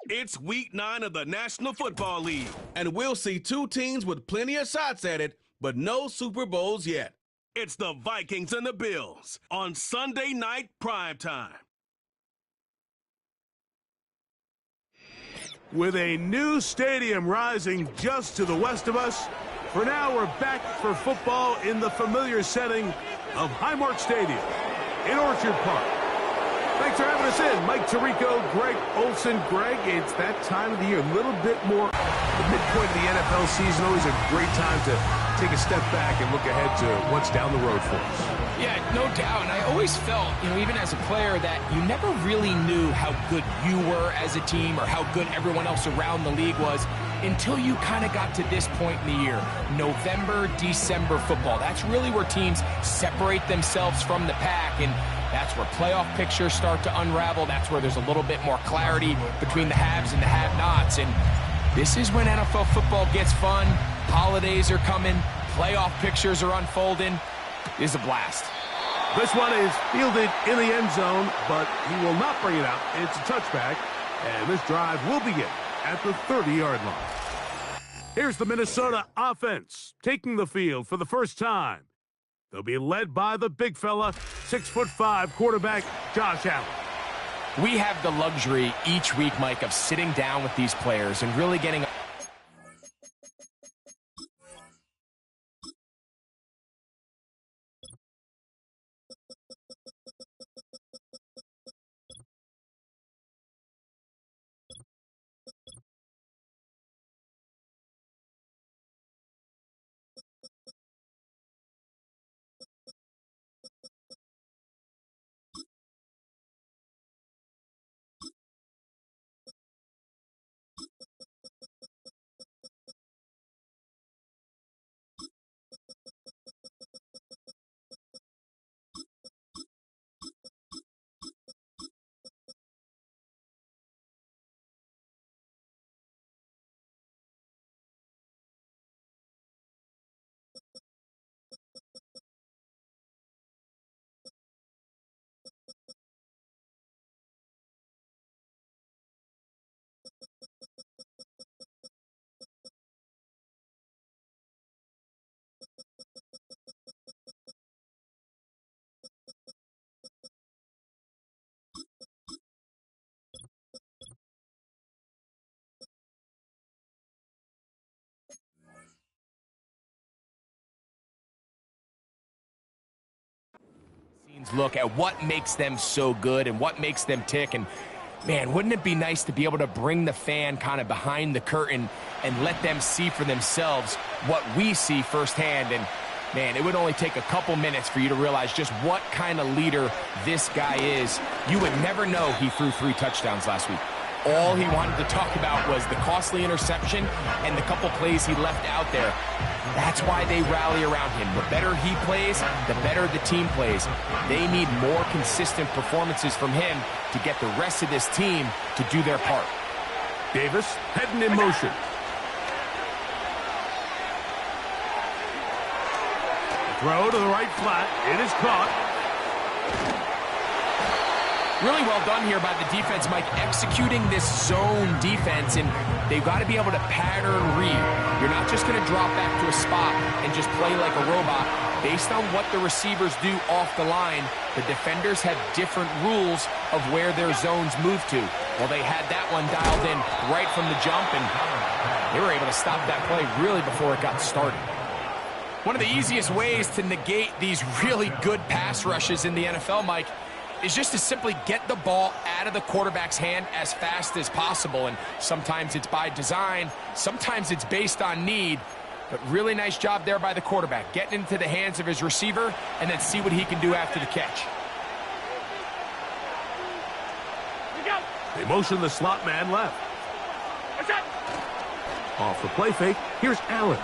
It's week 9 of the National Football League, and we'll see two teams with plenty of shots at it, but no Super Bowls yet. It's the Vikings and the Bills on Sunday night primetime. With a new stadium rising just to the west of us, for now we're back for football in the familiar setting of Highmark Stadium in Orchard Park. Thanks for having us in. Mike Tirico, Greg Olson. Greg, it's that time of the year, a little bit more. The midpoint of the NFL season, always a great time to take a step back and look ahead to what's down the road for us. Yeah, no doubt. And I always felt, even as a player, that you never really knew how good you were as a team or how good everyone else around the league was until you kind of got to this point in the year. November, December football. That's really where teams separate themselves from the pack, and that's where playoff pictures start to unravel. That's where there's a little bit more clarity between the haves and the have-nots. And this is when NFL football gets fun. Holidays are coming. Playoff pictures are unfolding. It is a blast. This one is fielded in the end zone, but he will not bring it out. It's a touchback, and this drive will begin at the 30-yard line. Here's the Minnesota offense taking the field for the first time. They'll be led by the big fella, 6'5" quarterback Josh Allen. We have the luxury each week, Mike, of sitting down with these players and really getting look at what makes them so good and what makes them tick. And man, wouldn't it be nice to be able to bring the fan kind of behind the curtain and let them see for themselves what we see firsthand? And man, it would only take a couple minutes for you to realize just what kind of leader this guy is. You would never know he threw 3 touchdowns last week. All he wanted to talk about was the costly interception and the couple plays he left out there. That's why they rally around him. The better he plays, the better the team plays. They need more consistent performances from him to get the rest of this team to do their part. Davis heading in motion. Throw to the right flat. It is caught. Really well done here by the defense, Mike, executing this zone defense, and they've got to be able to pattern read. You're not just going to drop back to a spot and just play like a robot. Based on what the receivers do off the line, the defenders have different rules of where their zones move to. Well, they had that one dialed in right from the jump, and they were able to stop that play really before it got started. One of the easiest ways to negate these really good pass rushes in the NFL, Mike, is just to simply get the ball out of the quarterback's hand as fast as possible. And sometimes it's by design, sometimes it's based on need. But really nice job there by the quarterback, getting into the hands of his receiver and then see what he can do after the catch. They motion the slot man left. Off the play fake, here's Allen.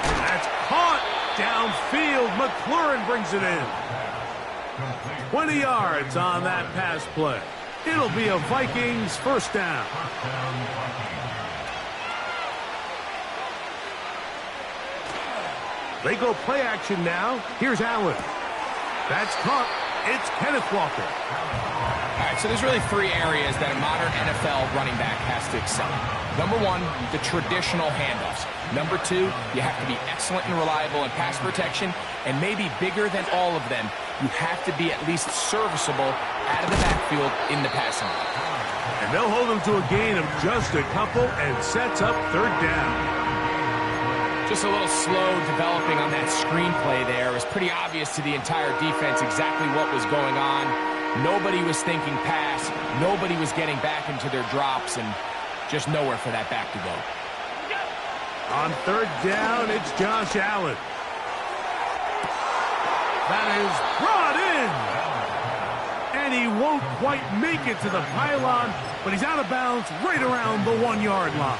That's caught downfield. McLaurin brings it in. 20 yards on that pass play. It'll be a Vikings first down. They go play action now. Here's Allen. That's caught. It's Kenneth Walker. All right, so there's really 3 areas that a modern NFL running back has to excel in. Number 1, the traditional handoffs. Number 2, you have to be excellent and reliable in pass protection. And maybe bigger than all of them, you have to be at least serviceable out of the backfield in the passing game. And they'll hold them to a gain of just a couple and sets up third down. Just a little slow developing on that screenplay there. It was pretty obvious to the entire defense exactly what was going on. Nobody was thinking pass. Nobody was getting back into their drops, and just nowhere for that back to go. On third down, it's Josh Allen. That is brought in. And he won't quite make it to the pylon, but he's out of bounds right around the 1-yard line.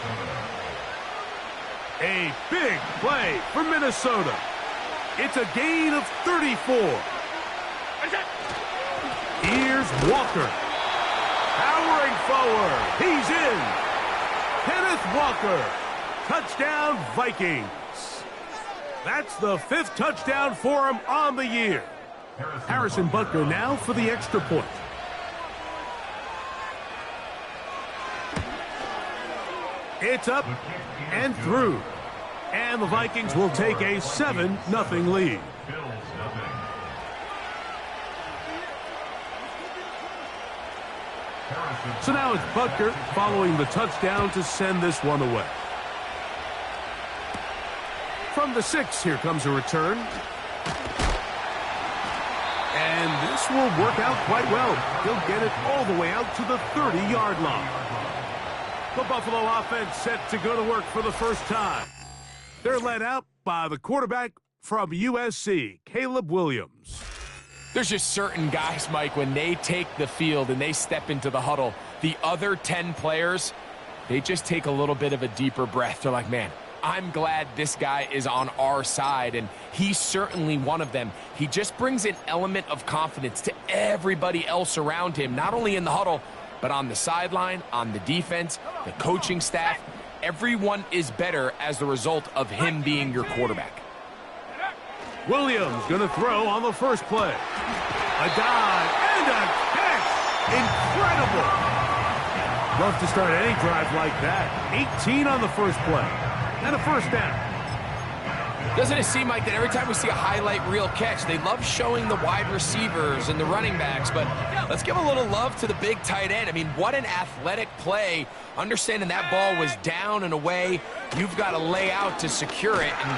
A big play for Minnesota. It's a gain of 34. Here's Walker. Powering forward. He's in. Kenneth Walker. Touchdown, Vikings. That's the 5th touchdown for him on the year. Harrison Butker now for the extra point. It's up and through. And the Vikings will take a 7-0 lead. So now it's Butker following the touchdown to send this one away. From the 6, here comes a return. And this will work out quite well. He'll get it all the way out to the 30-yard line. The Buffalo offense set to go to work for the first time. They're led out by the quarterback from USC, Caleb Williams. There's just certain guys, Mike, when they take the field and they step into the huddle, the other 10 players, they just take a little bit of a deeper breath. They're like, man, I'm glad this guy is on our side, and he's certainly one of them. He just brings an element of confidence to everybody else around him, not only in the huddle, but on the sideline, on the defense, the coaching staff. Everyone is better as the result of him being your quarterback. Williams going to throw on the first play. A dive and a catch. Incredible. Love to start any drive like that. 18 on the first play. And a first down. Doesn't it seem like that every time we see a highlight reel catch, they love showing the wide receivers and the running backs, but let's give a little love to the big tight end. I mean, what an athletic play. Understanding that ball was down and away, you've got to lay out to secure it, and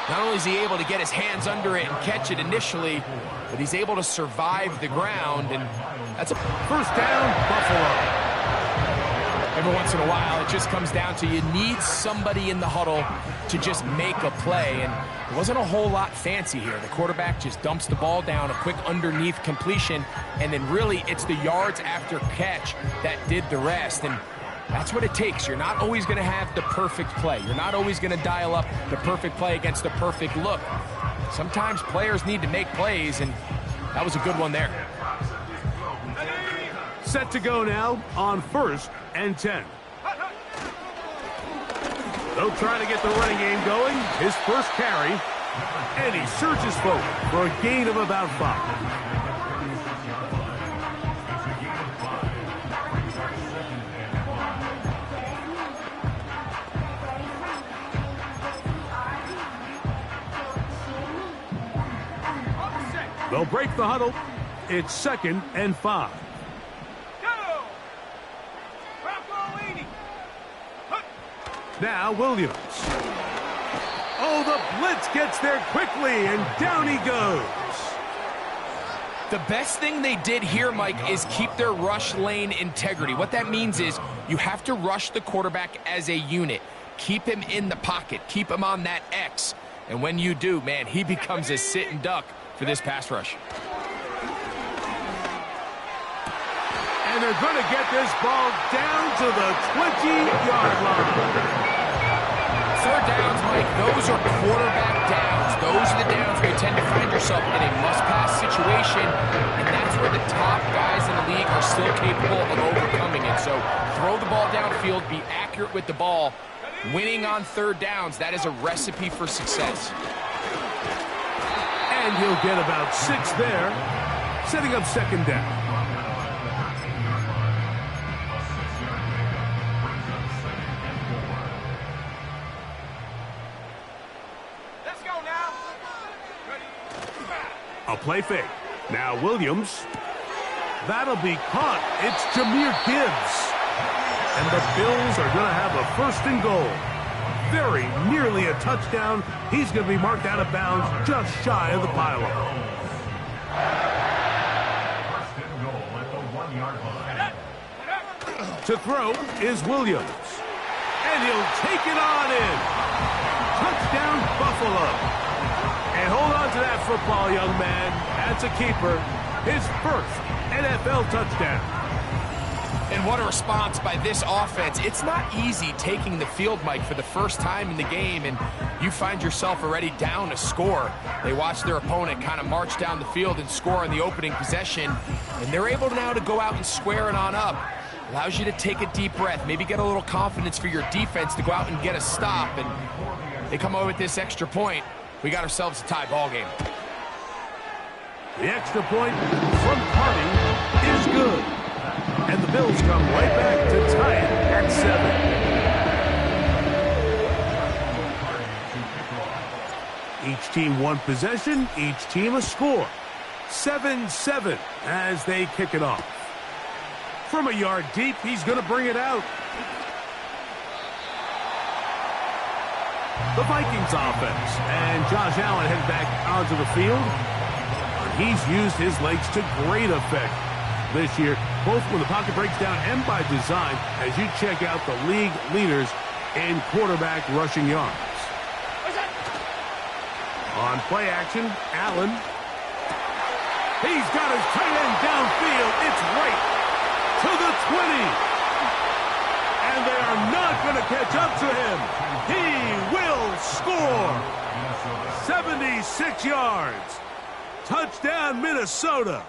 not only is he able to get his hands under it and catch it initially, but he's able to survive the ground, and that's a first down, Buffalo. Every once in a while, it just comes down to you need somebody in the huddle to just make a play, and it wasn't a whole lot fancy here. The quarterback just dumps the ball down, a quick underneath completion, and then really it's the yards after catch that did the rest, and that's what it takes. You're not always going to have the perfect play. You're not always going to dial up the perfect play against the perfect look. Sometimes players need to make plays, and that was a good one there. Set to go now on 1st and 10. They'll try to get the running game going. His first carry. And he surges forward for a gain of about 5. They'll break the huddle. It's 2nd and 5. Now Williams. Oh, the blitz gets there quickly, and down he goes. The best thing they did here, Mike, is keep their rush lane integrity. What that means is you have to rush the quarterback as a unit. Keep him in the pocket. Keep him on that X. And when you do, man, he becomes a sit and duck for this pass rush. And they're going to get this ball down to the 20-yard line. 3rd downs, Mike, those are quarterback downs. Those are the downs where you tend to find yourself in a must-pass situation, and that's where the top guys in the league are still capable of overcoming it. So throw the ball downfield, be accurate with the ball. Winning on 3rd downs, that is a recipe for success. And he'll get about 6 there, setting up 2nd down. A play fake. Now Williams. That'll be caught. It's Jahmyr Gibbs. And the Bills are going to have a 1st and goal. Very nearly a touchdown. He's going to be marked out of bounds just shy of the pylon. 1st and goal at the 1-yard line. To throw is Williams. And he'll take it on in. Touchdown, Buffalo. And hold on to that football, young man. That's a keeper. His first NFL touchdown. And what a response by this offense. It's not easy taking the field, Mike, for the first time in the game, and you find yourself already down a score. They watch their opponent kind of march down the field and score in the opening possession, and they're able now to go out and square it on up. Allows you to take a deep breath, maybe get a little confidence for your defense to go out and get a stop, and they come over with this extra point. We got ourselves a tie ball game. The extra point from Harding is good. And the Bills come right back to tie it at 7. Each team one possession, each team a score. 7-7 as they kick it off. From a yard deep, he's going to bring it out. The Vikings offense. And Josh Allen headed back onto the field. He's used his legs to great effect this year, both when the pocket breaks down and by design, as you check out the league leaders in quarterback rushing yards. On play action, Allen. He's got his tight end downfield. It's right to the 20. And they are not going to catch up to him. He will score. 76 yards. Touchdown, Minnesota.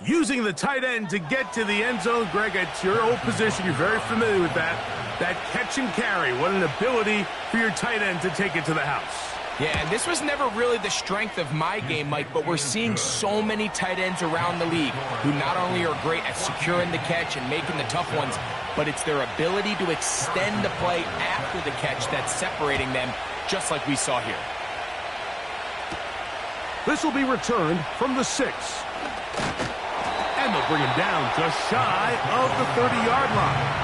Using the tight end to get to the end zone, Greg, it's your old position. You're very familiar with that. That catch and carry. What an ability for your tight end to take it to the house. Yeah, and this was never really the strength of my game, Mike, but we're seeing so many tight ends around the league who not only are great at securing the catch and making the tough ones, but it's their ability to extend the play after the catch that's separating them, just like we saw here. This will be returned from the 6. And they'll bring him down just shy of the 30-yard line.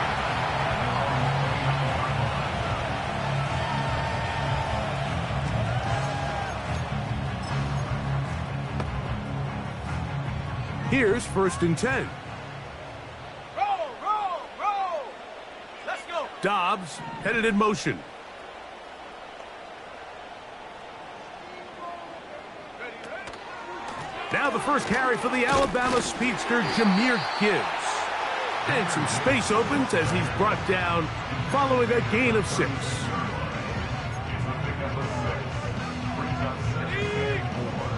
Here's 1st and 10. Roll! Let's go! Dobbs headed in motion. Now the first carry for the Alabama speedster, Jahmyr Gibbs. And some space opens as he's brought down following a gain of 6.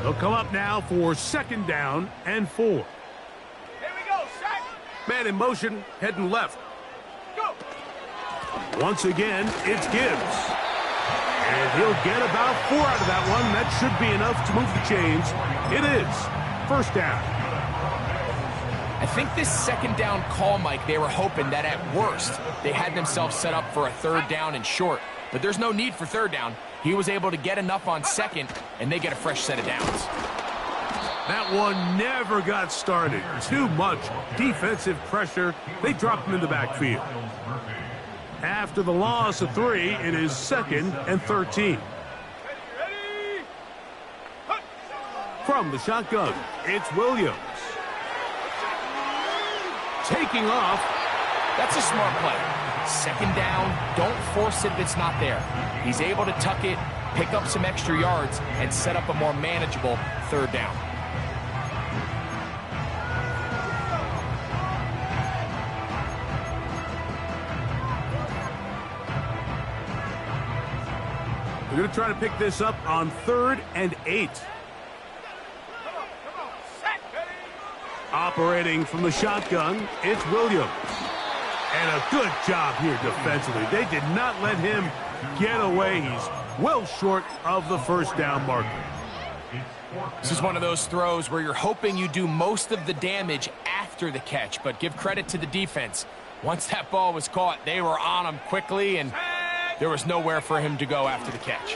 They'll come up now for 2nd down and 4. Here we go, sack! Man in motion, heading left. Go! Once again, it's Gibbs. And he'll get about 4 out of that one. That should be enough to move the chains. It is 1st down. I think this 2nd down call, Mike, they were hoping that at worst they had themselves set up for a 3rd down and short. But there's no need for 3rd down. He was able to get enough on 2nd, and they get a fresh set of downs. That one never got started. Too much defensive pressure. They dropped him in the backfield. After the loss of 3, it is 2nd and 13. From the shotgun, it's Williams. Taking off. That's a smart play. 2nd down, don't force it if it's not there. He's able to tuck it, pick up some extra yards, and set up a more manageable 3rd down. We're going to try to pick this up on 3rd and 8. Come on, sack! Operating from the shotgun, it's Williams. And a good job here defensively. They did not let him get away. He's well short of the 1st down marker. This is one of those throws where you're hoping you do most of the damage after the catch, but give credit to the defense. Once that ball was caught, they were on him quickly, and there was nowhere for him to go after the catch.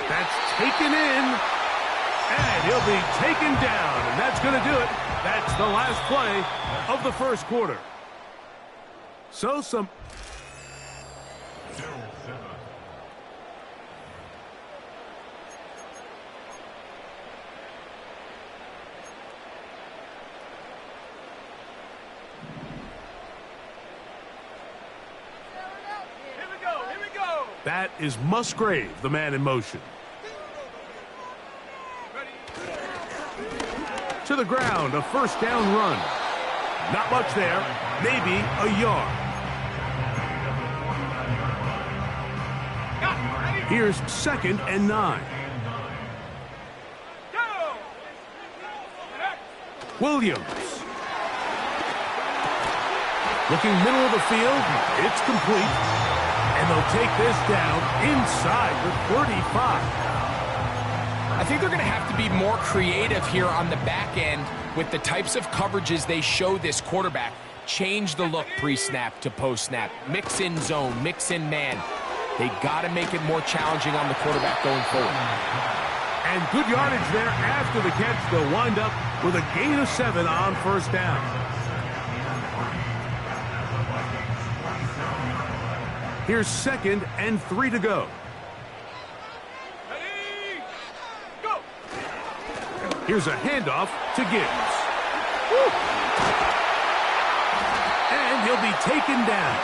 That's taken in, and he'll be taken down, and that's going to do it. That's the last play of the 1st quarter. So some... Here we go! That is Musgrave, the man in motion. To the ground, a first down run. Not much there, maybe a yard. Here's 2nd and 9. Williams. Looking middle of the field, it's complete. And they'll take this down inside the 35. I think they're going to have to be more creative here on the back end with the types of coverages they show this quarterback. Change the look pre-snap to post-snap. Mix in zone, mix in man. They got to make it more challenging on the quarterback going forward. And good yardage there after the catch. They'll wind up with a gain of 7 on first down. Here's 2nd and 3 to go. Ready, go! Here's a handoff to Gibbs. Woo! And he'll be taken down.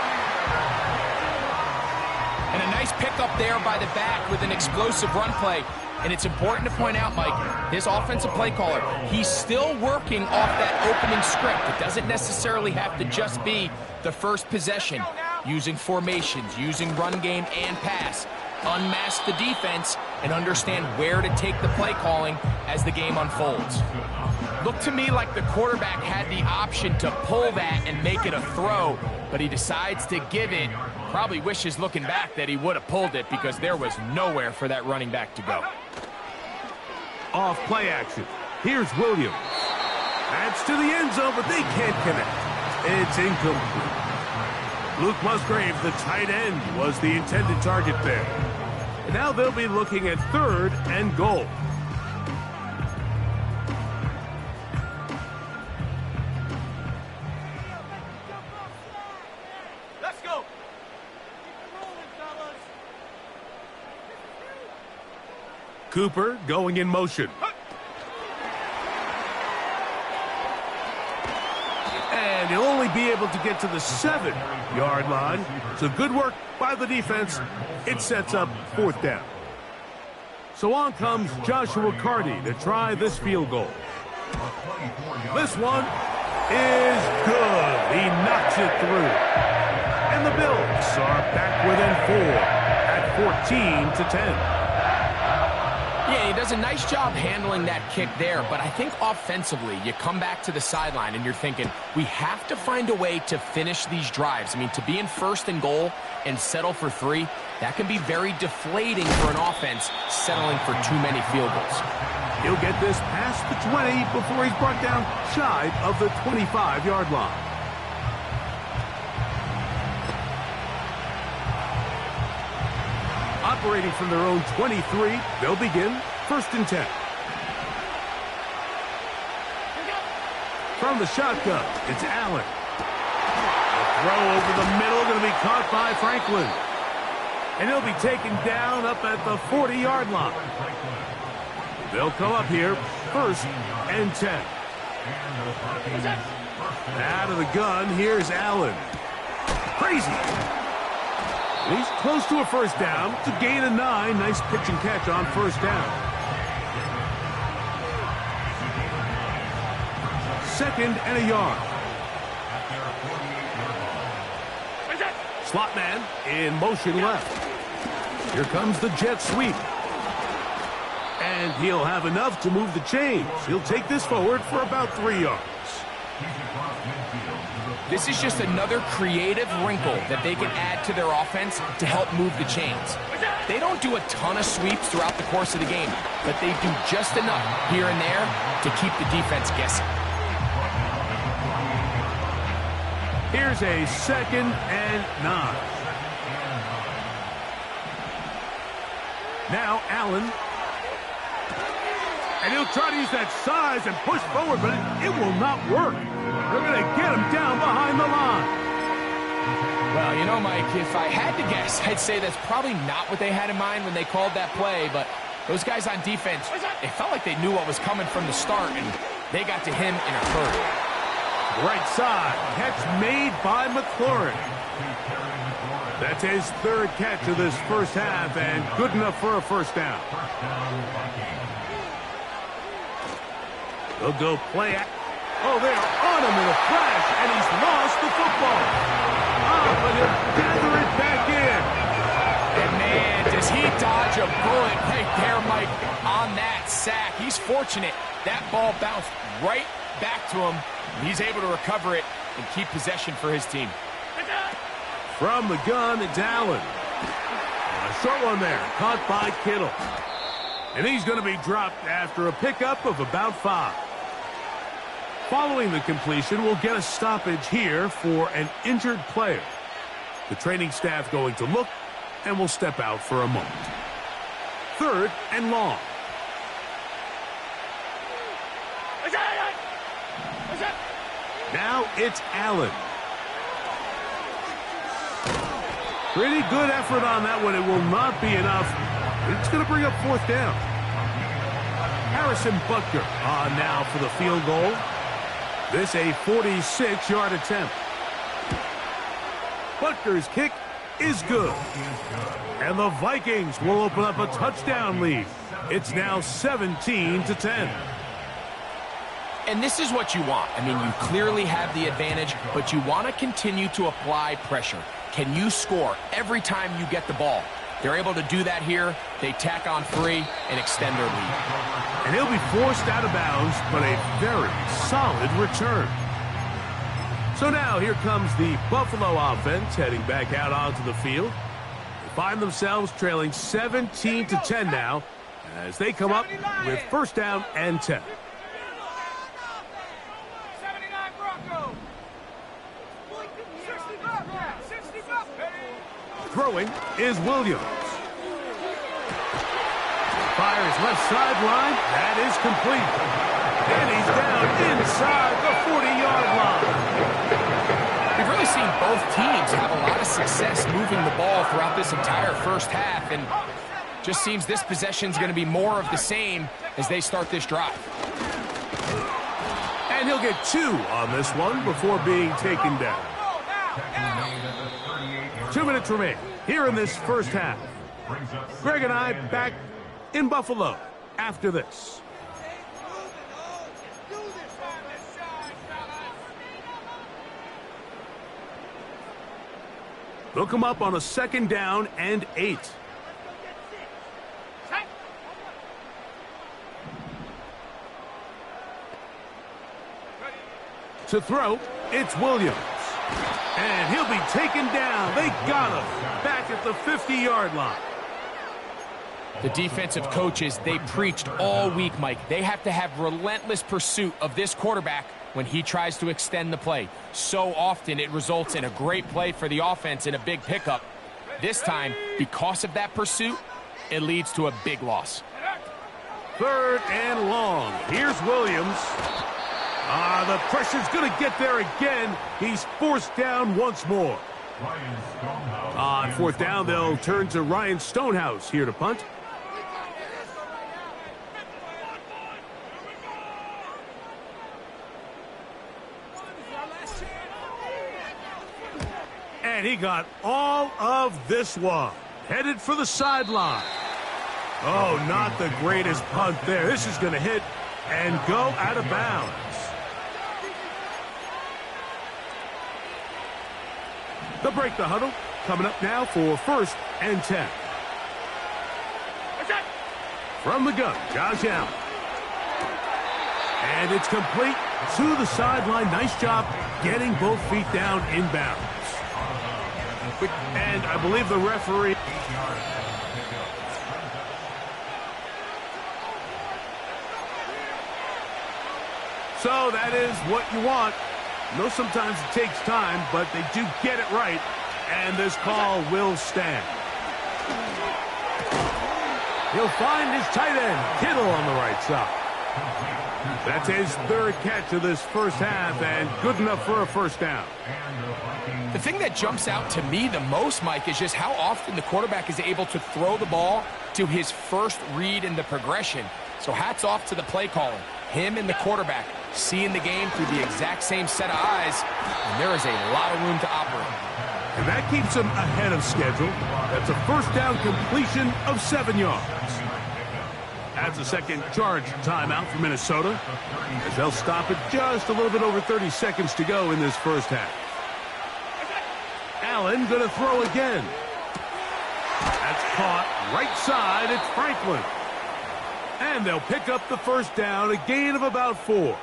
And a nice pickup there by the back with an explosive run play. And it's important to point out, Mike, his offensive play caller, he's still working off that opening script. It doesn't necessarily have to just be the first possession. Using formations, using run game and pass. Unmask the defense and understand where to take the play calling as the game unfolds. Looked to me like the quarterback had the option to pull that and make it a throw, but he decides to give it. Probably wishes looking back that he would have pulled it because there was nowhere for that running back to go. Off play action. Here's Williams. That's to the end zone, but they can't connect. It's incomplete. Luke Musgrave, the tight end, was the intended target there. And now they'll be looking at 3rd and goal. Let's go! Cooper going in motion. And he'll only be able to get to the 7-yard line. So good work by the defense. It sets up 4th down. So on comes Joshua Carty to try this field goal. This one is good. He knocks it through. And the Bills are back within 4 at 14-10. Yeah, he does a nice job handling that kick there, but I think offensively, you come back to the sideline and you're thinking, we have to find a way to finish these drives. I mean, to be in 1st and goal and settle for 3, that can be very deflating for an offense settling for too many field goals. He'll get this past the 20 before he's brought down shy of the 25-yard line. Operating from their own 23, they'll begin 1st and 10. From the shotgun, it's Allen. A throw over the middle, going to be caught by Franklin. And he'll be taken down up at the 40-yard line. They'll come up here 1st and 10. Out of the gun, here's Allen. Crazy. He's close to a first down. It's a gain of 9. Nice pitch and catch on first down. 2nd and a yard. Slot man in motion left. Here comes the jet sweep. And he'll have enough to move the chains. He'll take this forward for about 3 yards. This is just another creative wrinkle that they can add to their offense to help move the chains. They don't do a ton of sweeps throughout the course of the game, but they do just enough here and there to keep the defense guessing. Here's a 2nd and 9. Now Allen. And he'll try to use that size and push forward, but it will not work. They're going to get him down behind the line. Well, you know, Mike, if I had to guess, I'd say that's probably not what they had in mind when they called that play, but those guys on defense, it felt like they knew what was coming from the start, and they got to him in a hurry. Right side, catch made by McLaurin. That's his third catch of this first half, and good enough for a first down. They'll go play it. Oh, they're on him in a flash, and he's lost the football. But he'll gather it back in. And man, does he dodge a bullet right there, Mike, on that sack. He's fortunate. That ball bounced right back to him. And he's able to recover it and keep possession for his team. From the gun, it's Allen. A short one there, caught by Kittle. And he's going to be dropped after a pickup of about 5. Following the completion, we'll get a stoppage here for an injured player. The training staff going to look, and will step out for a moment. 3rd and long. Now it's Allen. Pretty good effort on that one. It will not be enough. It's going to bring up 4th down. Harrison Butker on now for the field goal. This a 46-yard attempt. Butker's kick is good. And the Vikings will open up a touchdown lead. It's now 17-10. And this is what you want. I mean, you clearly have the advantage, but you want to continue to apply pressure. Can you score every time you get the ball? They're able to do that here. They tack on 3 and extend their lead. And he'll be forced out of bounds, but a very solid return. So now here comes the Buffalo offense heading back out onto the field. They find themselves trailing 17-10 now as they come up with 1st down and 10. Throwing is Williams. Fires left sideline. That is complete. And he's down inside the 40-yard line. We've really seen both teams have a lot of success moving the ball throughout this entire first half, and just seems this possession is going to be more of the same as they start this drive. And he'll get 2 on this one before being taken down. 2 minutes remain here in this first half. Greg and I back in Buffalo after this. They'll come up on a 2nd down and 8. To throw, it's Williams. And he'll be taken down. They got him back at the 50-yard line. The defensive coaches, they preached all week, Mike. They have to have relentless pursuit of this quarterback when he tries to extend the play. So often it results in a great play for the offense and a big pickup. This time, because of that pursuit, it leads to a big loss. 3rd and long. Here's Williams. The pressure's going to get there again. He's forced down once more. On 4th down, they'll turn to Ryan Stonehouse here to punt. And he got all of this one. Headed for the sideline. Oh, not the greatest punt there. This is going to hit and go out of bounds. They'll break the huddle. Coming up now for 1st and 10. From the gun, Josh Allen. And it's complete to the sideline. Nice job getting both feet down inbounds. And I believe the referee... So that is what you want. I know sometimes it takes time, but they do get it right. And this call will stand. He'll find his tight end, Kittle, on the right side. That's his 3rd catch of this first half, and good enough for a 1st down. The thing that jumps out to me the most, Mike, is just how often the quarterback is able to throw the ball to his first read in the progression. So hats off to the play caller. Him and the quarterback seeing the game through the exact same set of eyes, and there is a lot of room to operate. And that keeps them ahead of schedule. That's a first down completion of 7 yards. That's a second charge timeout for Minnesota, as they'll stop it just a little bit over 30 seconds to go in this first half. Allen going to throw again. That's caught right side. It's Franklin. And they'll pick up the first down, a gain of about 4.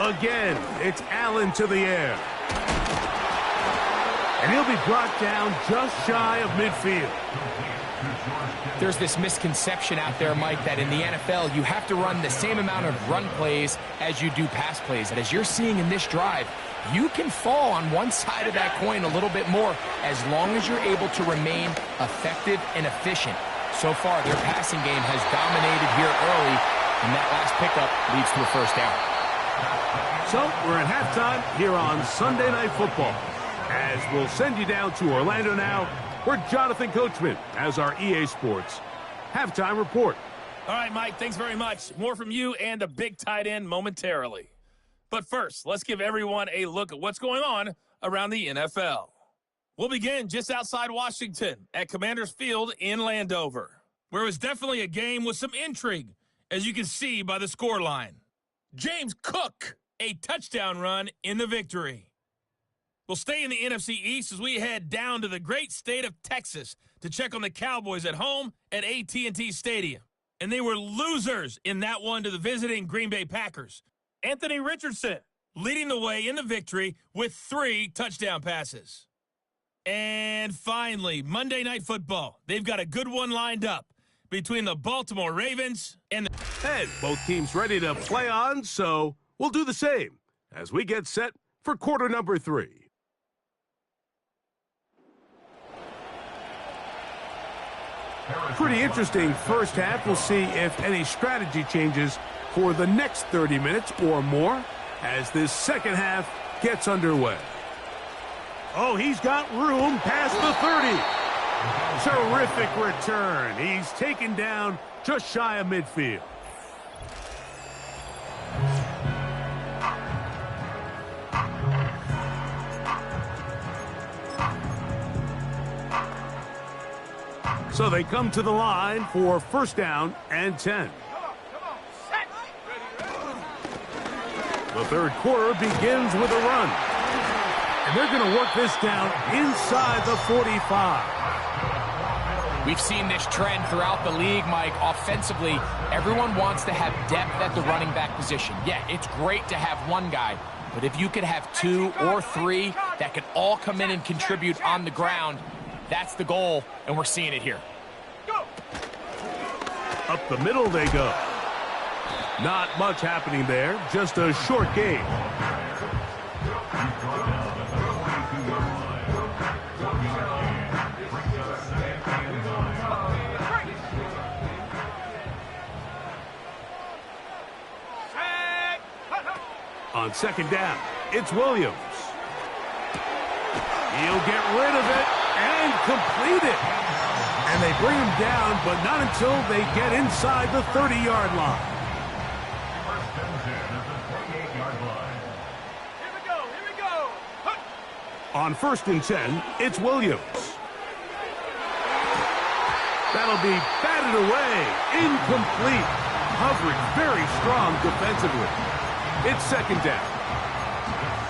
Again, it's Allen to the air. And he'll be brought down just shy of midfield. There's this misconception out there, Mike, that in the NFL, you have to run the same amount of run plays as you do pass plays. And as you're seeing in this drive, you can fall on one side of that coin a little bit more as long as you're able to remain effective and efficient. So far, their passing game has dominated here early, and that last pickup leads to a first down. So we're at halftime here on Sunday Night Football, as we'll send you down to Orlando now, where Jonathan Coachman has our EA Sports halftime report. All right, Mike, thanks very much. More from you and the big tight end momentarily. But first, let's give everyone a look at what's going on around the NFL. We'll begin just outside Washington at Commanders Field in Landover, where it was definitely a game with some intrigue, as you can see by the scoreline. James Cook, a touchdown run in the victory. We'll stay in the NFC East as we head down to the great state of Texas to check on the Cowboys at home at AT&T Stadium. And they were losers in that one to the visiting Green Bay Packers. Anthony Richardson leading the way in the victory with 3 touchdown passes. And finally, Monday Night Football. They've got a good one lined up between the Baltimore Ravens and the... And both teams ready to play on, so we'll do the same as we get set for quarter number 3. Pretty interesting first half. We'll see if any strategy changes for the next 30 minutes or more as this second half gets underway. Oh, he's got room past the 30. Terrific return. He's taken down just shy of midfield. So they come to the line for first down and 10. The third quarter begins with a run. And they're going to work this down inside the 45. We've seen this trend throughout the league, Mike. Offensively, everyone wants to have depth at the running back position. Yeah, it's great to have one guy, but if you could have 2 or 3 that can all come in and contribute on the ground, that's the goal, and we're seeing it here. Up the middle they go. Not much happening there, just a short gain. On second down, it's Williams. He'll get rid of it and complete it. And they bring him down, but not until they get inside the 30-yard line. Here we go. On first and 10, it's Williams. That'll be batted away, incomplete. Hovering very strong defensively. It's second down.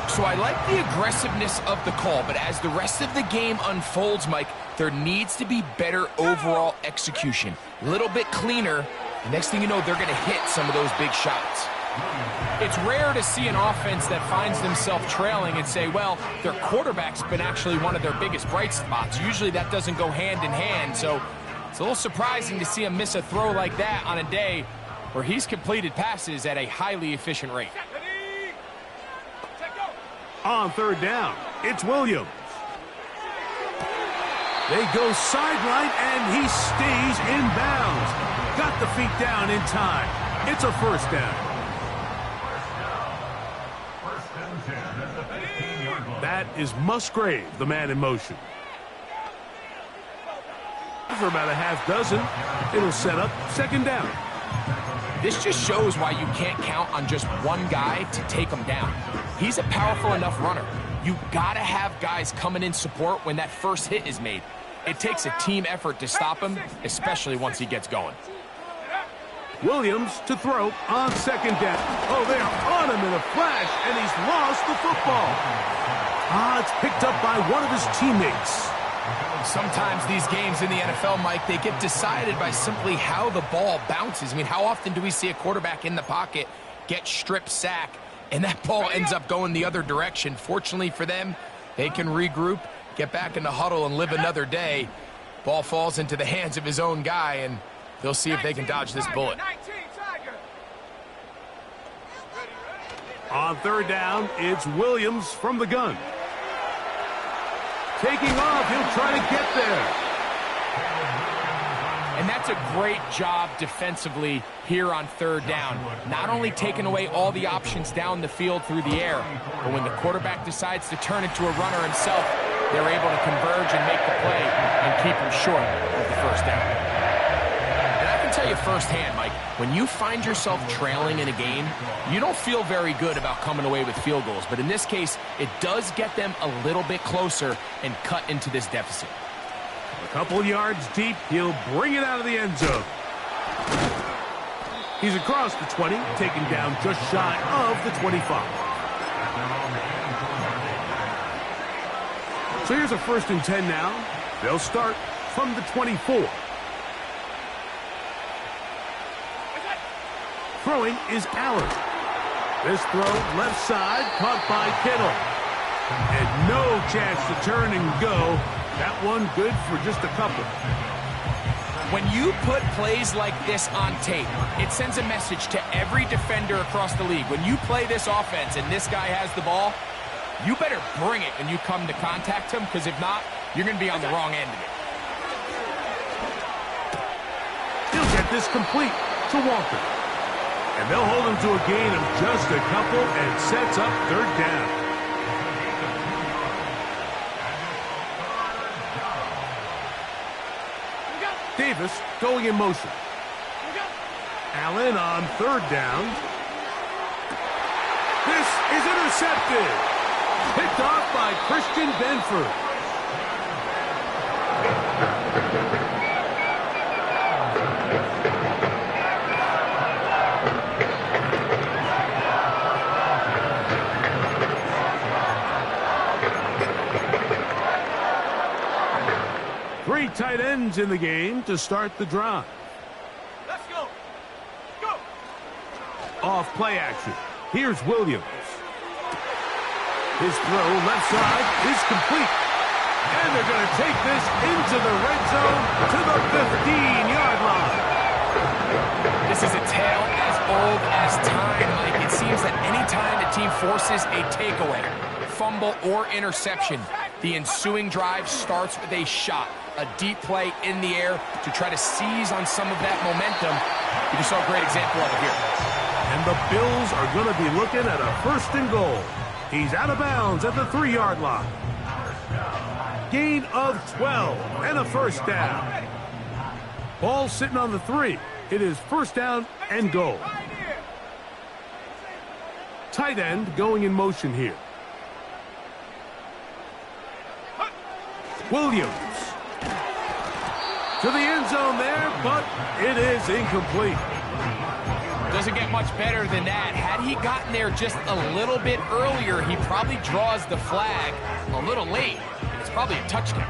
So I like the aggressiveness of the call, but as the rest of the game unfolds, Mike, there needs to be better overall execution. A little bit cleaner. The next thing you know, they're going to hit some of those big shots. It's rare to see an offense that finds themselves trailing and say, well, their quarterback's been actually one of their biggest bright spots. Usually that doesn't go hand in hand, so it's a little surprising to see him miss a throw like that on a day where he's completed passes at a highly efficient rate. On third down, it's Williams. They go sideline, and he stays in bounds. Got the feet down in time. It's a first down. That is Musgrave, the man in motion. for about a half dozen. It'll set up second down. This just shows why you can't count on just one guy to take him down. He's a powerful enough runner. You gotta have guys coming in support when that first hit is made. It takes a team effort to stop him, especially once he gets going. Williams to throw on second down. Oh, they're on him in a flash, and he's lost the football. It's picked up by one of his teammates. Sometimes these games in the NFL, Mike, they get decided by simply how the ball bounces. I mean, how often do we see a quarterback in the pocket get strip sack, and that ball ends up going the other direction? Fortunately for them, they can regroup, get back in the huddle, and live another day. Ball falls into the hands of his own guy, and they'll see if they can dodge this bullet. On third down, it's Williams from the gun. Taking off, he'll try to get there. And that's a great job defensively here on third down. Not only taking away all the options down the field through the air, but when the quarterback decides to turn into a runner himself, they're able to converge and make the play and keep him short of the first down. And I can tell you firsthand, Mike, when you find yourself trailing in a game, you don't feel very good about coming away with field goals. But in this case, it does get them a little bit closer and cut into this deficit. A couple yards deep, he'll bring it out of the end zone. He's across the 20, taken down just shy of the 25. So here's a 1st and 10 now. They'll start from the 24. Throwing is Allen. This throw left side, caught by Kittle. And no chance to turn and go. That one good for just a couple. When you put plays like this on tape, it sends a message to every defender across the league. When you play this offense and this guy has the ball, you better bring it when you come to contact him, because if not, you're going to be on the wrong end of it. He'll get this complete to Walker. And they'll hold him to a gain of just a couple and sets up third down. Davis going in motion. Allen on third down. This is intercepted. Picked off by Christian Benford. Three tight ends in the game to start the drive. Let's go. Go. Off play action. Here's Williams. His throw left side is complete. And they're going to take this into the red zone to the 15-yard line. This is a tale as old as time, Mike. It seems that any time the team forces a takeaway, fumble, or interception, the ensuing drive starts with a shot, a deep play in the air to try to seize on some of that momentum. You just saw a great example of it here. And the Bills are going to be looking at a 1st and goal. He's out of bounds at the 3-yard line. Gain of 12 and a 1st down. Ball sitting on the 3. It is 1st down and goal. Tight end going in motion here. Williams. To the end zone there, but it is incomplete. Doesn't get much better than that. Had he gotten there just a little bit earlier, he probably draws the flag a little late. It's probably a touchdown.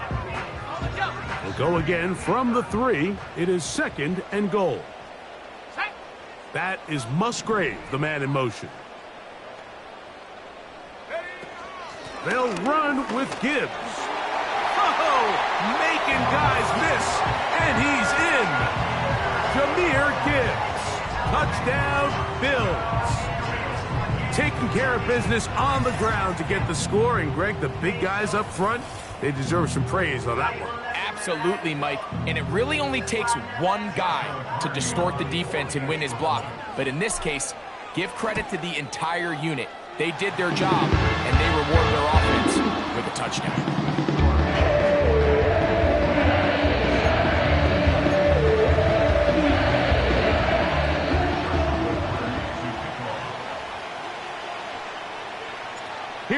We'll go again from the 3. It is 2nd and goal. That is Musgrave, the man in motion. They'll run with Gibbs. Oh, making guys miss, and he's in. Jahmyr Gibbs. Touchdown, Bills. Taking care of business on the ground to get the score. And, Greg, the big guys up front, they deserve some praise on that one. Absolutely, Mike. And it really only takes one guy to distort the defense and win his block. But in this case, give credit to the entire unit. They did their job, and they reward their offense with a touchdown.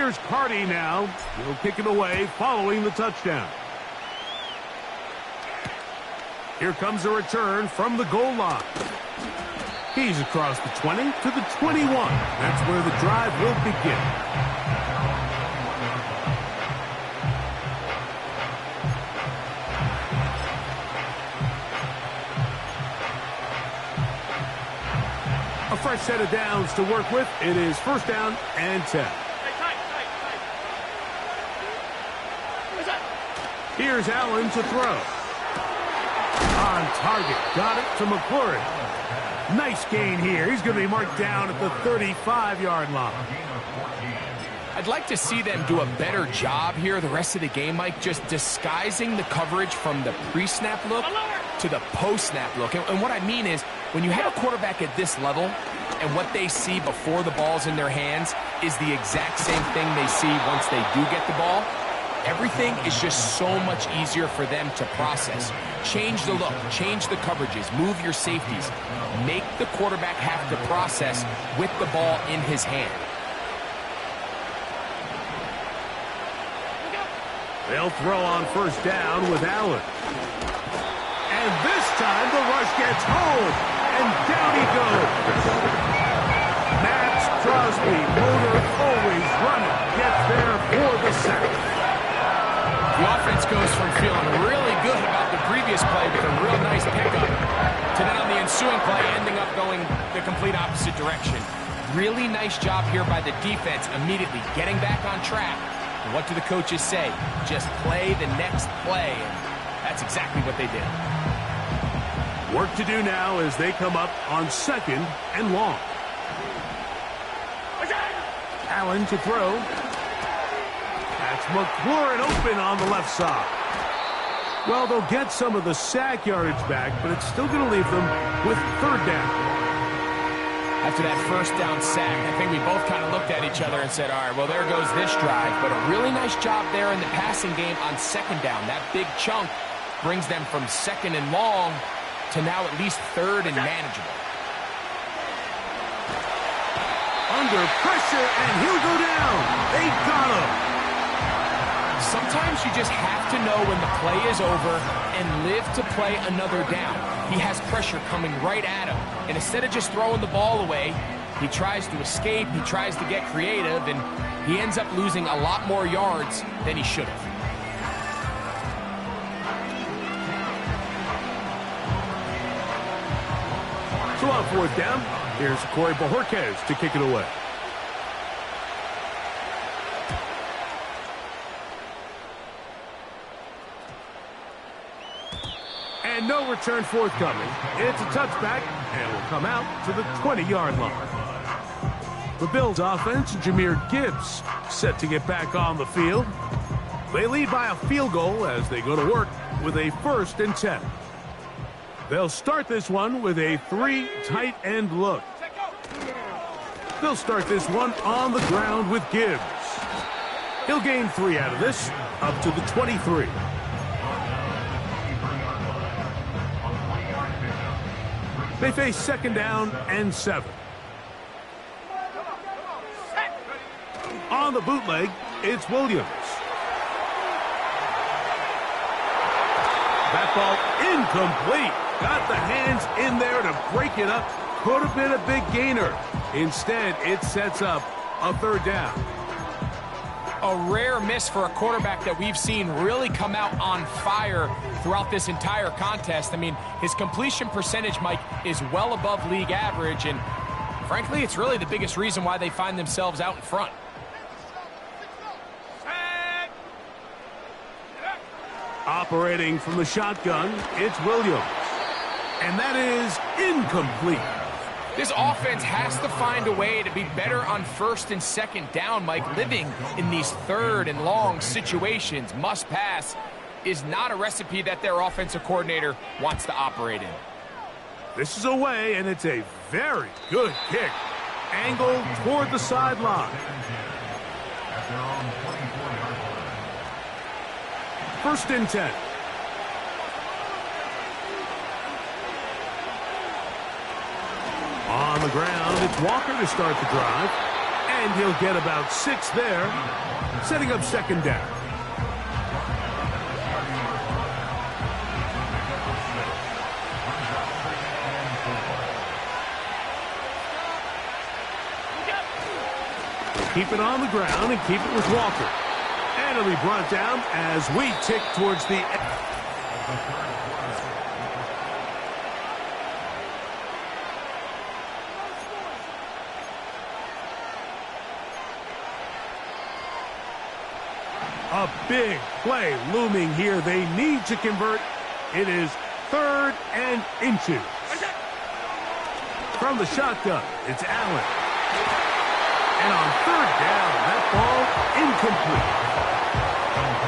Here's Carty now. He'll kick it away following the touchdown. Here comes a return from the goal line. He's across the 20 to the 21. That's where the drive will begin. A fresh set of downs to work with. It is first down and 10. Here's Allen to throw. On target. Got it to McLaurin. Nice gain here. He's going to be marked down at the 35-yard line. I'd like to see them do a better job here the rest of the game, Mike, just disguising the coverage from the pre-snap look to the post-snap look. And what I mean is, when you have a quarterback at this level and what they see before the ball's in their hands is the exact same thing they see once they do get the ball, everything is just so much easier for them to process. Change the look, change the coverages, move your safeties. Make the quarterback have to process with the ball in his hand. They'll throw on first down with Allen. And this time the rush gets home. And down he goes. Max Crosby, motor always running, gets there for the sack. The offense goes from feeling really good about the previous play with a real nice pickup to then on the ensuing play ending up going the complete opposite direction. Really nice job here by the defense immediately getting back on track. And what do the coaches say? Just play the next play. And that's exactly what they did. Work to do now as they come up on second and long. Allen to throw. That's McLaurin open on the left side. Well, they'll get some of the sack yardage back, but it's still going to leave them with third down. After that first down sack, I think we both kind of looked at each other and said, all right, well, there goes this drive. But a really nice job there in the passing game on second down. That big chunk brings them from second and long to now at least third and manageable. Under pressure, and he'll go down. They got him. Sometimes you just have to know when the play is over and live to play another down. He has pressure coming right at him. And instead of just throwing the ball away, he tries to escape, he tries to get creative, and he ends up losing a lot more yards than he should have. So on fourth down, here's Corey Bojorquez to kick it away. And no return forthcoming. It's a touchback, and will come out to the 20-yard line. The Bills offense, Jahmyr Gibbs, set to get back on the field. They lead by a field goal as they go to work with a 1st and 10. They'll start this one with a 3 tight end look. They'll start this one on the ground with Gibbs. He'll gain 3 out of this, up to the 23. They face second down and 7. On the bootleg, it's Williams. That ball incomplete. Got the hands in there to break it up. Could have been a big gainer. Instead, it sets up a 3rd down. A rare miss for a quarterback that we've seen really come out on fire throughout this entire contest. I mean, his completion percentage, Mike, is well above league average, and frankly, it's really the biggest reason why they find themselves out in front. Operating from the shotgun, it's Williams. And that is incomplete. This offense has to find a way to be better on 1st and 2nd down, Mike. Living in these 3rd and long situations, must pass, is not a recipe that their offensive coordinator wants to operate in. This is away, and it's a very good kick. Angled toward the sideline. 1st and 10. On the ground, it's Walker to start the drive. And he'll get about 6 there, setting up second down. Keep it on the ground and keep it with Walker. And it'll be brought down as we tick towards the end. A big play looming here. They need to convert. It is 3rd and inches. From the shotgun, it's Allen. And on 3rd down, that ball incomplete.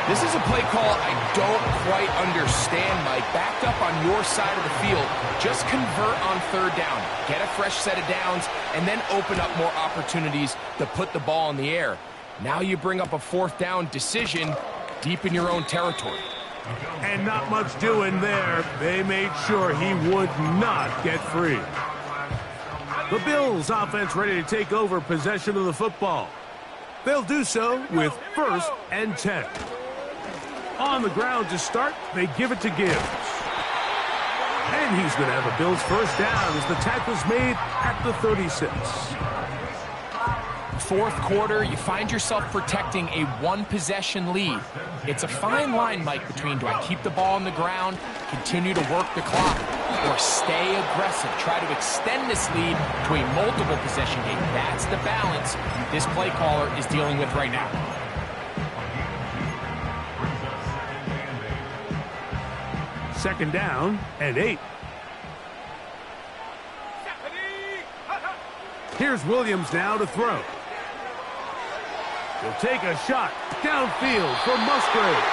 This is a play call I don't quite understand, Mike. Backed up on your side of the field, just convert on 3rd down. Get a fresh set of downs, and then open up more opportunities to put the ball in the air. Now you bring up a 4th down decision deep in your own territory. And not much doing there. They made sure he would not get free. The Bills offense ready to take over possession of the football. They'll do so with 1st and 10. On the ground to start, they give it to Gibbs. And he's going to have a Bills 1st down as the tackle's made at the 36. 4th quarter, you find yourself protecting a 1-possession lead. It's a fine line, Mike, between do I keep the ball on the ground, continue to work the clock, or stay aggressive, try to extend this lead to a multiple possession game. That's the balance this play caller is dealing with right now. Second down and 8. Here's Williams now to throw. He'll take a shot downfield for Musgrave.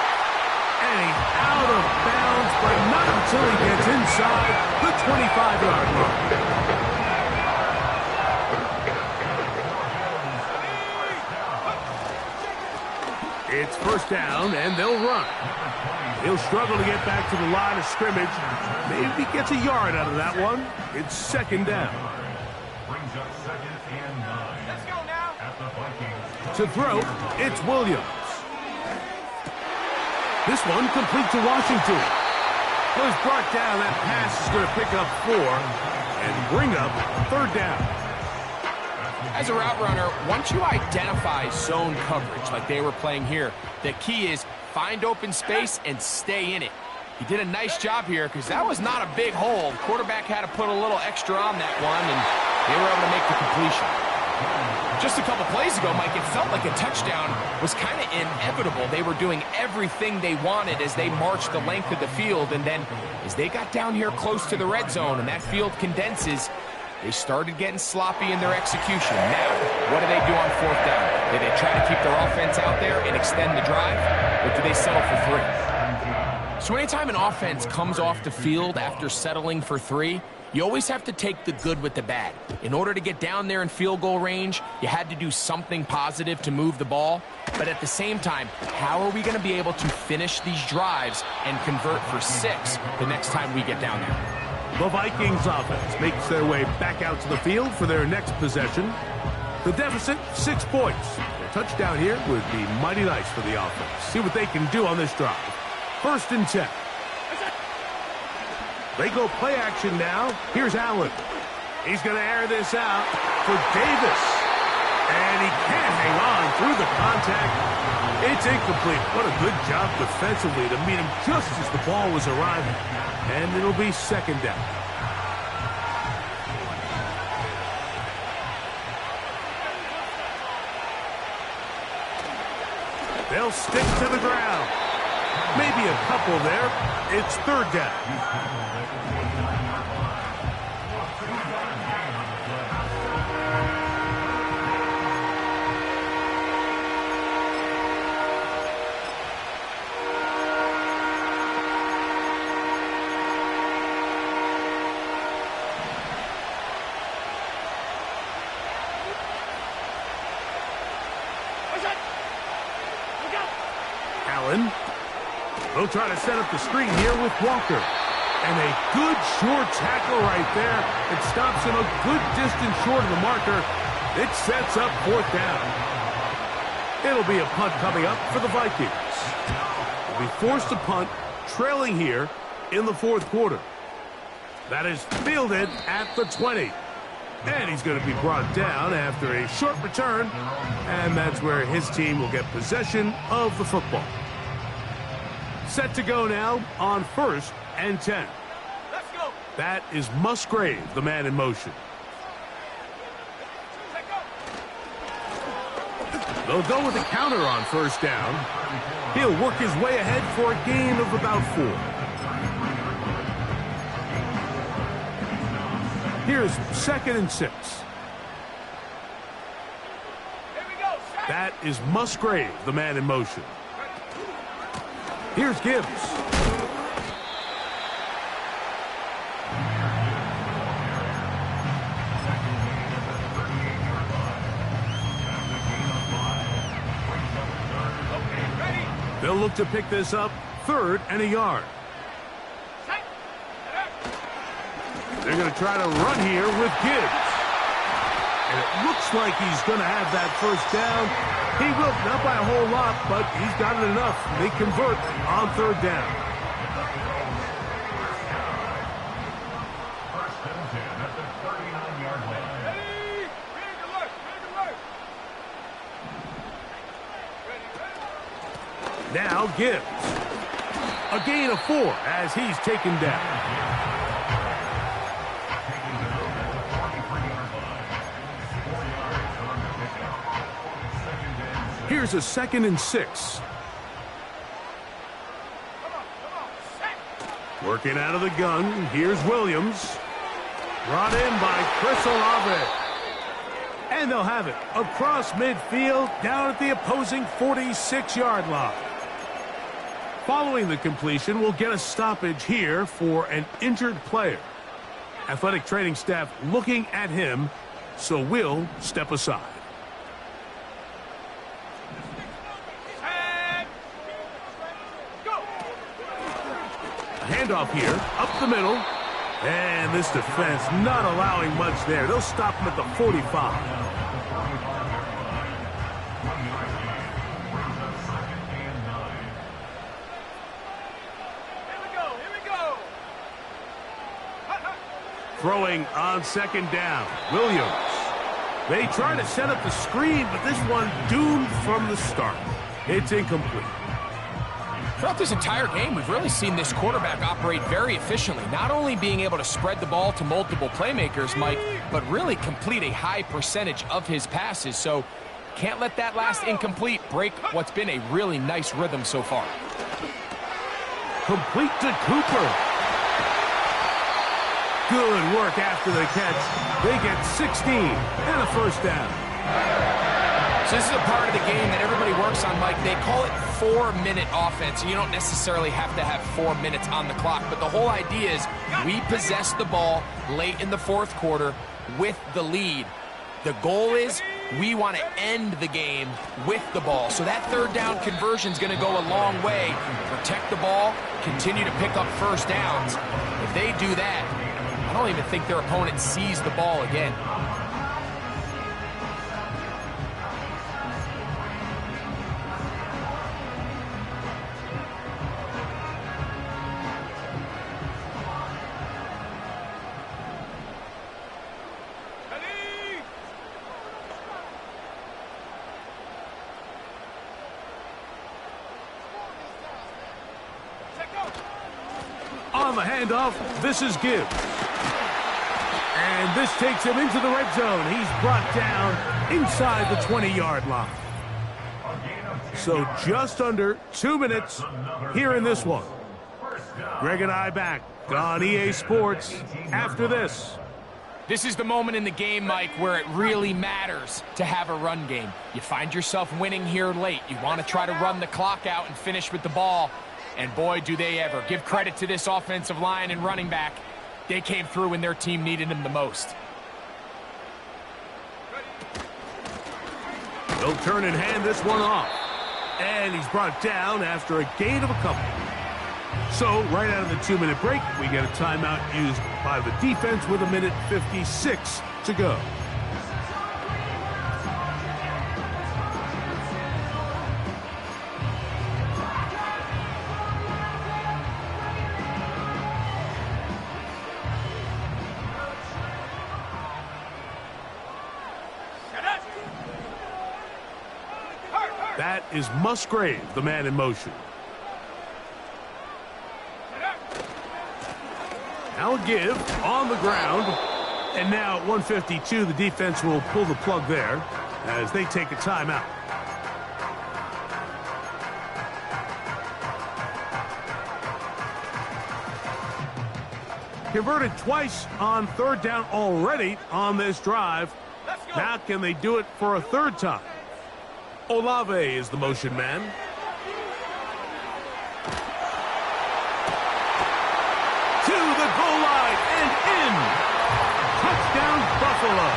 And he's out of bounds, but not until he gets inside the 25-yard mark. It's 1st down, and they'll run. He'll struggle to get back to the line of scrimmage. Maybe he gets a yard out of that one. It's 2nd down. To throw, it's Williams. This one complete to Washington. Was brought down. That pass is going to pick up 4 and bring up 3rd down. As a route runner, once you identify zone coverage like they were playing here, the key is find open space and stay in it. He did a nice job here because that was not a big hole. The quarterback had to put a little extra on that one, and they were able to make the completion. Just a couple plays ago, Mike, it felt like a touchdown was kind of inevitable. They were doing everything they wanted as they marched the length of the field, and then as they got down here close to the red zone and that field condenses, they started getting sloppy in their execution. Now, what do they do on 4th down? Do they try to keep their offense out there and extend the drive, or do they settle for 3? So anytime an offense comes off the field after settling for 3, you always have to take the good with the bad. In order to get down there in field goal range, you had to do something positive to move the ball. But at the same time, how are we going to be able to finish these drives and convert for 6 the next time we get down there? The Vikings offense makes their way back out to the field for their next possession. The deficit, 6 points. A touchdown here would be mighty nice for the offense. See what they can do on this drive. 1st and 10. They go play action now. Here's Allen. He's going to air this out for Davis. And he can't hang on through the contact. It's incomplete. What a good job defensively to meet him just as the ball was arriving. And it'll be 2nd down. They'll stick to the ground. Maybe a couple there. It's 3rd down. Allen. They'll try to set up the screen here with Walker. And a good short tackle right there. It stops him a good distance short of the marker. It sets up 4th down. It'll be a punt coming up for the Vikings. They'll be forced to punt, trailing here in the 4th quarter. That is fielded at the 20. And he's going to be brought down after a short return. And that's where his team will get possession of the football. Set to go now on 1st and 10. Let's go. That is Musgrave, the man in motion. They'll go with a counter on 1st down. He'll work his way ahead for a gain of about 4. Here's 2nd and 6. Here we go. That is Musgrave, the man in motion. Here's Gibbs. They'll look to pick this up 3rd and a yard. They're going to try to run here with Gibbs. And it looks like he's going to have that 1st down. He will, not by a whole lot, but he's got it enough. They convert on 3rd down. First and 10 at the 39-yard line. Now Gibbs. A gain of 4 as he's taken down. Here's a 2nd and 6. Working out of the gun. Here's Williams. Brought in by Chris Olave. And they'll have it across midfield down at the opposing 46-yard line. Following the completion, we'll get a stoppage here for an injured player. Athletic training staff looking at him, so we'll step aside. A handoff here, up the middle. And this defense not allowing much there. They'll stop him at the 45. Throwing on 2nd down. Williams. They try to set up the screen, but this one doomed from the start. It's incomplete. Throughout this entire game, we've really seen this quarterback operate very efficiently, not only being able to spread the ball to multiple playmakers, Mike, but really complete a high percentage of his passes. So can't let that last incomplete break what's been a really nice rhythm so far. Complete to Cooper. Good work after the catch. They get 16 and a 1st down. So this is a part of the game that everybody works on, Mike. They call it 4-minute offense, and you don't necessarily have to have 4 minutes on the clock. But the whole idea is we possess the ball late in the 4th quarter with the lead. The goal is we want to end the game with the ball. So that 3rd down conversion is going to go a long way. Protect the ball, continue to pick up 1st downs. If they do that, I don't even think their opponent sees the ball again. On the handoff, this is Gibbs. And this takes him into the red zone. He's brought down inside the 20-yard line. So just under 2 minutes here in this one. Greg and I back on EA Sports after this. This is the moment in the game, Mike, where it really matters to have a run game. You find yourself winning here late. You want to try to run the clock out and finish with the ball. And boy, do they ever. Give credit to this offensive line and running back. They came through when their team needed them the most. They'll turn and hand this one off. And he's brought down after a gain of a couple. So, right out of the 2-minute break, we get a timeout used by the defense with 1:56 to go. That is Musgrave, the man in motion. Now a give on the ground. And now at 152, the defense will pull the plug there as they take a timeout. Converted twice on third down already on this drive. Now can they do it for a third time? Olave is the motion man. To the goal line and in. Touchdown, Buffalo.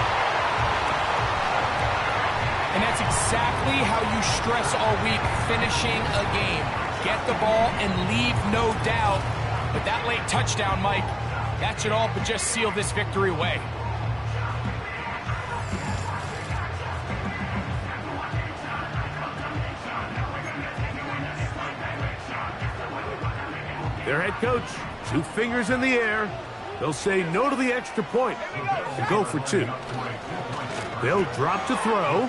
And that's exactly how you stress all week, finishing a game. Get the ball and leave no doubt. But that late touchdown, Mike, that should all but just seal this victory away. Their head coach, 2 fingers in the air. They'll say no to the extra point and go for 2. They'll drop to throw.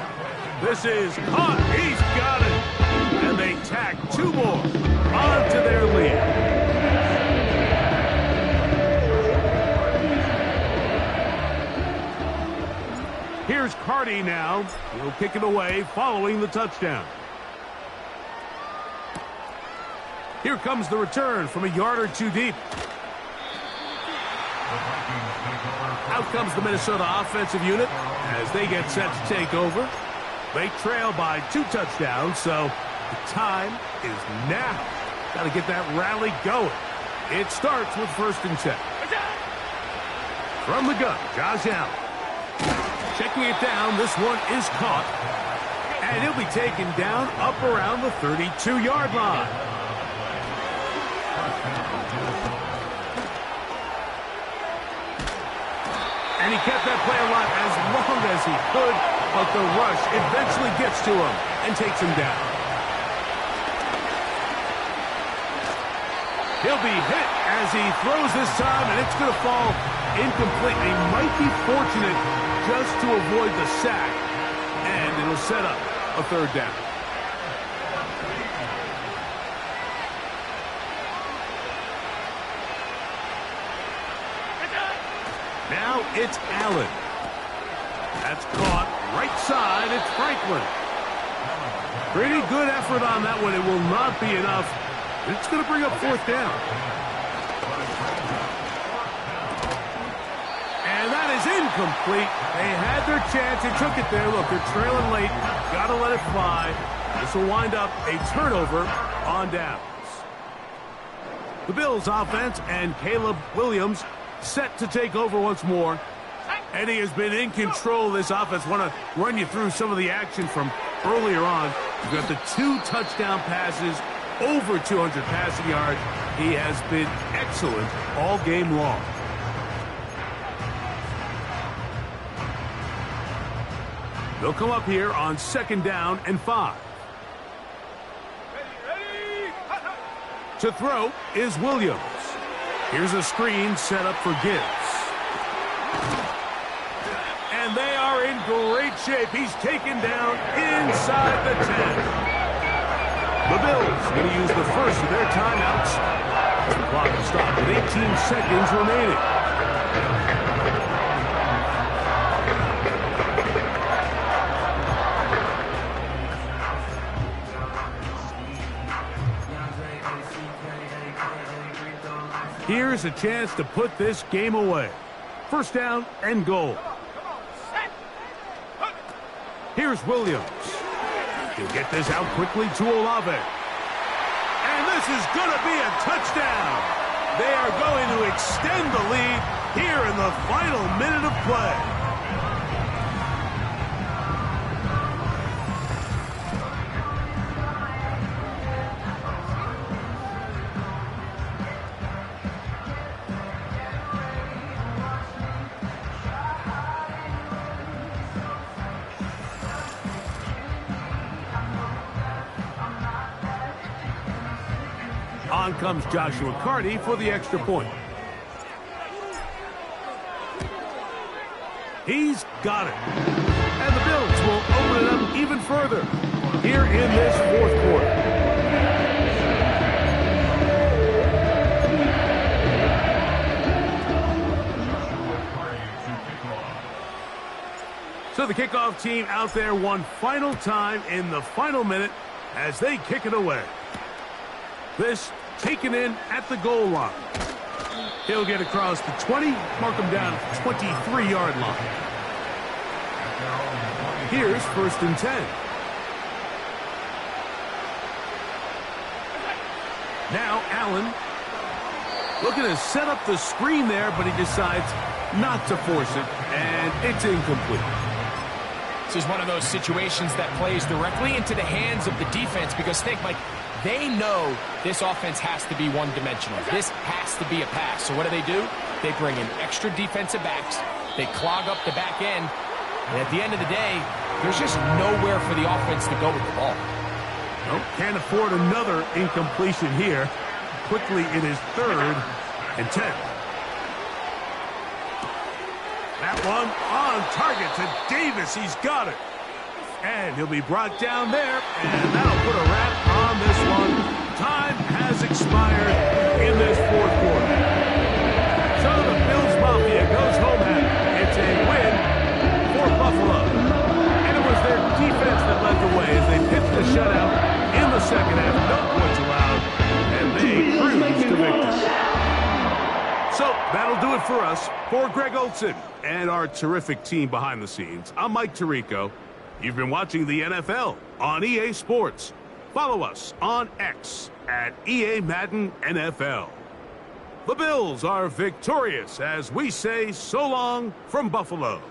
This is caught. He's got it. And they tack 2 more onto their lead. Here's Carty now. He'll kick it away following the touchdown. Here comes the return from a yard or 2 deep. Out comes the Minnesota offensive unit as they get set to take over. They trail by 2 touchdowns, so the time is now. Got to get that rally going. It starts with 1st and 10. From the gun, Josh Allen. Checking it down, this one is caught. And he'll be taken down up around the 32-yard line. And he kept that play alive as long as he could, but the rush eventually gets to him and takes him down. He'll be hit as he throws this time, and it's going to fall incomplete. He might be fortunate just to avoid the sack, and it'll set up a 3rd down. Now it's Allen. That's caught right side. It's Franklin. Pretty good effort on that one. It will not be enough. It's going to bring up 4th down. And that is incomplete. They had their chance. They took it there. Look, they're trailing late. Got to let it fly. This will wind up a turnover on downs. The Bills offense and Caleb Williams set to take over once more. And he has been in control of this offense. Want to run you through some of the action from earlier on. You've got the 2 touchdown passes, over 200 passing yards. He has been excellent all game long. They'll come up here on 2nd down and 5. To throw is Williams. Here's a screen set up for Gibbs. And they are in great shape. He's taken down inside the 10. The Bills going to use the first of their timeouts. The clock will stop with 18 seconds remaining. Here's a chance to put this game away. 1st down and goal. Here's Williams. He'll get this out quickly to Olave. And this is going to be a touchdown. They are going to extend the lead here in the final minute of play. On comes Joshua Carty for the extra point. He's got it. And the Bills will open it up even further. here in this fourth quarter. So the kickoff team out there one final time in the final minute as they kick it away. This taken in at the goal line. He'll get across the 20, mark him down at the 23-yard line. Here's 1st and 10. Now Allen looking to set up the screen there, but he decides not to force it, and it's incomplete. This is one of those situations that plays directly into the hands of the defense because think, Mike, they know this offense has to be one-dimensional. This has to be a pass. So what do? They bring in extra defensive backs. They clog up the back end. And at the end of the day, there's just nowhere for the offense to go with the ball. Nope, can't afford another incompletion here. Quickly, it is 3rd and 10. That one on target to Davis. He's got it. And he'll be brought down there, and that'll put a wrap on this one. Time has expired in this fourth quarter. So the Bills Mafia goes home happy. It's a win for Buffalo. And it was their defense that led the way as they pitched the shutout in the second half. No points allowed, and they cruised to victory. So that'll do it for us. For Greg Olson and our terrific team behind the scenes, I'm Mike Tirico. You've been watching the NFL on EA Sports. Follow us on X at EA Madden NFL. The Bills are victorious as we say so long from Buffalo.